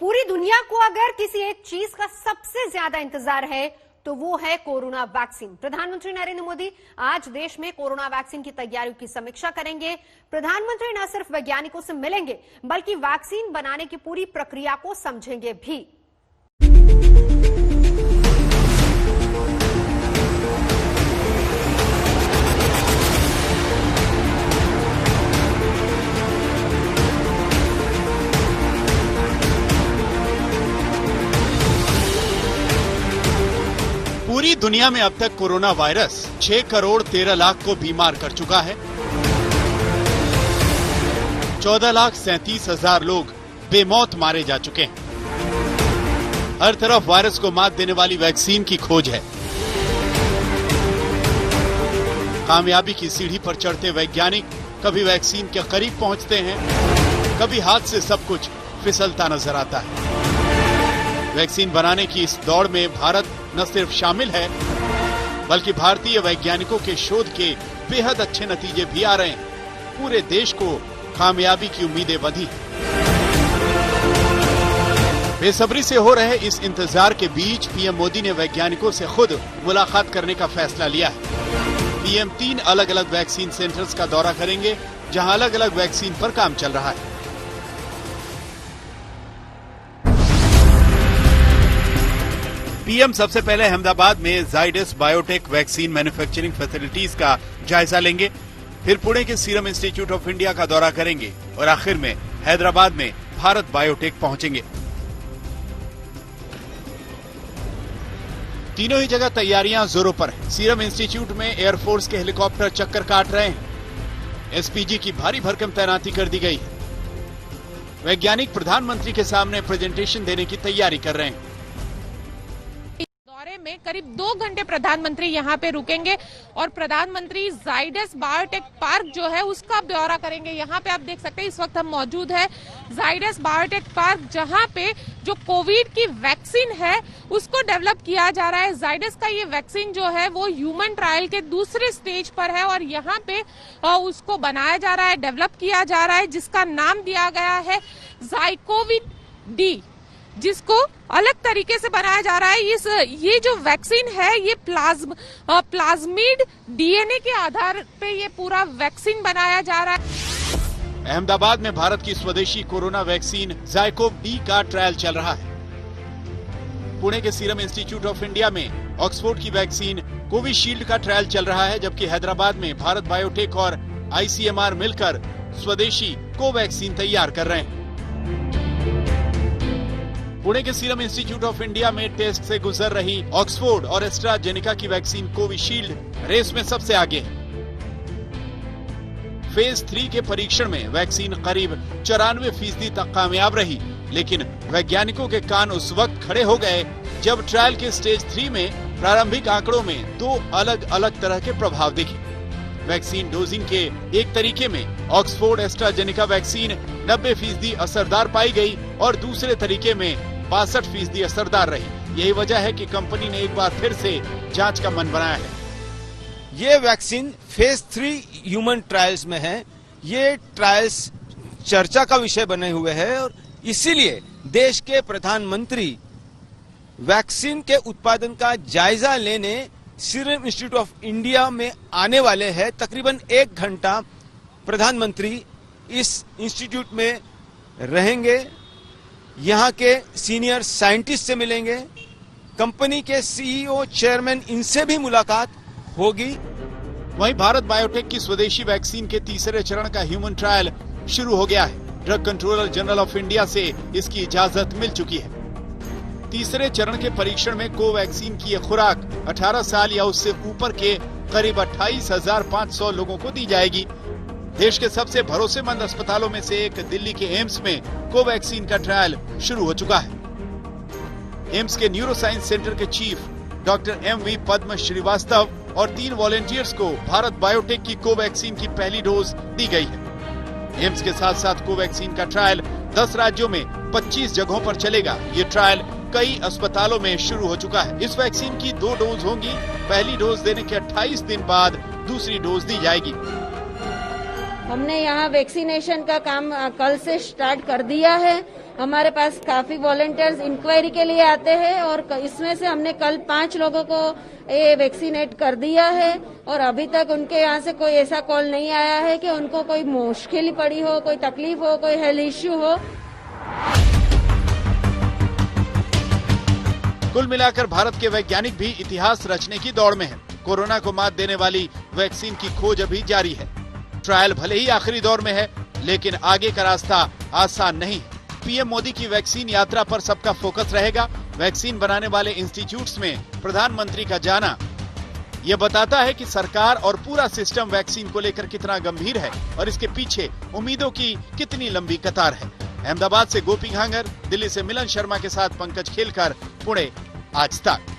पूरी दुनिया को अगर किसी एक चीज का सबसे ज्यादा इंतजार है तो वो है कोरोना वैक्सीन। प्रधानमंत्री नरेंद्र मोदी आज देश में कोरोना वैक्सीन की तैयारियों की समीक्षा करेंगे। प्रधानमंत्री न सिर्फ वैज्ञानिकों से मिलेंगे बल्कि वैक्सीन बनाने की पूरी प्रक्रिया को समझेंगे भी। पूरी दुनिया में अब तक कोरोना वायरस 6 करोड़ 13 लाख को बीमार कर चुका है। 14,37,000 लोग बेमौत मारे जा चुके हैं। हर तरफ वायरस को मात देने वाली वैक्सीन की खोज है। कामयाबी की सीढ़ी पर चढ़ते वैज्ञानिक कभी वैक्सीन के करीब पहुंचते हैं, कभी हाथ से सब कुछ फिसलता नजर आता है। वैक्सीन बनाने की इस दौड़ में भारत न सिर्फ शामिल है बल्कि भारतीय वैज्ञानिकों के शोध के बेहद अच्छे नतीजे भी आ रहे हैं। पूरे देश को कामयाबी की उम्मीदें बंधी हैं। बेसब्री से हो रहे इस इंतजार के बीच पीएम मोदी ने वैज्ञानिकों से खुद मुलाकात करने का फैसला लिया है। पीएम 3 अलग अलग वैक्सीन सेंटर्स का दौरा करेंगे जहां अलग अलग वैक्सीन पर काम चल रहा है। पीएम सबसे पहले अहमदाबाद में Zydus biotech vaccine manufacturing facilities का जायजा लेंगे, फिर पुणे के सीरम इंस्टीट्यूट ऑफ इंडिया का दौरा करेंगे और आखिर में हैदराबाद में भारत बायोटेक पहुंचेंगे। तीनों ही जगह तैयारियां जोरों पर हैं। सीरम इंस्टीट्यूट में एयरफोर्स के हेलीकॉप्टर चक्कर काट रहे हैं। एसपीजी की भारी भरकम तैनाती कर दी गई है। वैज्ञानिक प्रधानमंत्री के सामने प्रेजेंटेशन देने की तैयारी कर रहे हैं। में करीब 2 घंटे प्रधानमंत्री यहाँ पे रुकेंगे और प्रधानमंत्री जाइडस बायोटेक पार्क जो है उसका दौरा करेंगे। यहाँ पे आप देख सकते हैं इस वक्त हम मौजूद है जाइडस बायोटेक पार्क, जहाँ पे जो कोविड की वैक्सीन है उसको डेवलप किया जा रहा है। जाइडस का ये वैक्सीन जो है वो ह्यूमन ट्रायल के दूसरे स्टेज पर है और यहाँ पे उसको बनाया जा रहा है, डेवलप किया जा रहा है, जिसका नाम दिया गया है जाइकोविड डी, जिसको अलग तरीके से बनाया जा रहा है। ये जो वैक्सीन है ये प्लाज्मिड डीएनए के आधार पे ये पूरा वैक्सीन बनाया जा रहा है। अहमदाबाद में भारत की स्वदेशी कोरोना वैक्सीन जाइकोव डी का ट्रायल चल रहा है। पुणे के सीरम इंस्टीट्यूट ऑफ इंडिया में ऑक्सफोर्ड की वैक्सीन कोविशील्ड का ट्रायल चल रहा है, जबकि हैदराबाद में भारत बायोटेक और आईसीएमआर मिलकर स्वदेशी कोवैक्सीन तैयार कर रहे हैं। पुणे के सीरम इंस्टीट्यूट ऑफ इंडिया में टेस्ट से गुजर रही ऑक्सफोर्ड और एस्ट्राजेनेका की वैक्सीन कोविशील्ड रेस में सबसे आगे है। फेज 3 के परीक्षण में वैक्सीन करीब 94% तक कामयाब रही, लेकिन वैज्ञानिकों के कान उस वक्त खड़े हो गए जब ट्रायल के स्टेज 3 में प्रारंभिक आंकड़ों में 2 अलग अलग तरह के प्रभाव दिखे। वैक्सीन डोजिंग के एक तरीके में ऑक्सफोर्ड एस्ट्राजेनेका वैक्सीन 90% असरदार पाई गई और दूसरे तरीके में 62% असरदार रही। यही वजह है कि कंपनी ने एक बार फिर से जांच का मन बनाया है। ये वैक्सीन फेज 3 ह्यूमन ट्रायल्स में है। ये ट्रायल्स चर्चा का विषय बने हुए हैं और इसीलिए देश के प्रधानमंत्री वैक्सीन के उत्पादन का जायजा लेने सीरम इंस्टीट्यूट ऑफ इंडिया में आने वाले हैं। तकरीबन 1 घंटा प्रधानमंत्री इस इंस्टीट्यूट में रहेंगे, यहाँ के सीनियर साइंटिस्ट से मिलेंगे, कंपनी के सीईओ, चेयरमैन, इनसे भी मुलाकात होगी। वहीं भारत बायोटेक की स्वदेशी वैक्सीन के तीसरे चरण का ह्यूमन ट्रायल शुरू हो गया है। Drug controller general of India से इसकी इजाजत मिल चुकी है। तीसरे चरण के परीक्षण में कोवैक्सीन की यह खुराक 18 साल या उससे ऊपर के करीब 28,500 लोगों को दी जाएगी। देश के सबसे भरोसेमंद अस्पतालों में से एक दिल्ली के एम्स में कोवैक्सीन का ट्रायल शुरू हो चुका है। एम्स के न्यूरो साइंस सेंटर के चीफ डॉक्टर एमवी पद्म श्रीवास्तव और 3 वॉलेंटियर्स को भारत बायोटेक की कोवैक्सीन की पहली डोज दी गई है। एम्स के साथ साथ कोवैक्सीन का ट्रायल 10 राज्यों में 25 जगहों पर चलेगा। ये ट्रायल कई अस्पतालों में शुरू हो चुका है। इस वैक्सीन की 2 डोज होंगी। पहली डोज देने के 28 दिन बाद दूसरी डोज दी जाएगी। हमने यहाँ वैक्सीनेशन का काम कल से स्टार्ट कर दिया है। हमारे पास काफी वॉलंटियर्स इंक्वायरी के लिए आते हैं और इसमें से हमने कल 5 लोगों को ये वैक्सीनेट कर दिया है और अभी तक उनके यहाँ से कोई ऐसा कॉल नहीं आया है कि उनको कोई मुश्किल पड़ी हो, कोई तकलीफ हो, कोई हेल्थ इश्यू हो। कुल मिलाकर भारत के वैज्ञानिक भी इतिहास रचने की दौड़ में हैं। कोरोना को मात देने वाली वैक्सीन की खोज अभी जारी है। ट्रायल भले ही आखिरी दौर में है, लेकिन आगे का रास्ता आसान नहीं है। पीएम मोदी की वैक्सीन यात्रा पर सबका फोकस रहेगा। वैक्सीन बनाने वाले इंस्टीट्यूट्स में प्रधानमंत्री का जाना ये बताता है कि सरकार और पूरा सिस्टम वैक्सीन को लेकर कितना गंभीर है और इसके पीछे उम्मीदों की कितनी लंबी कतार है। अहमदाबाद से गोपी घांगर, दिल्ली से मिलन शर्मा के साथ पंकज खेलकर, पुणे, आज तक।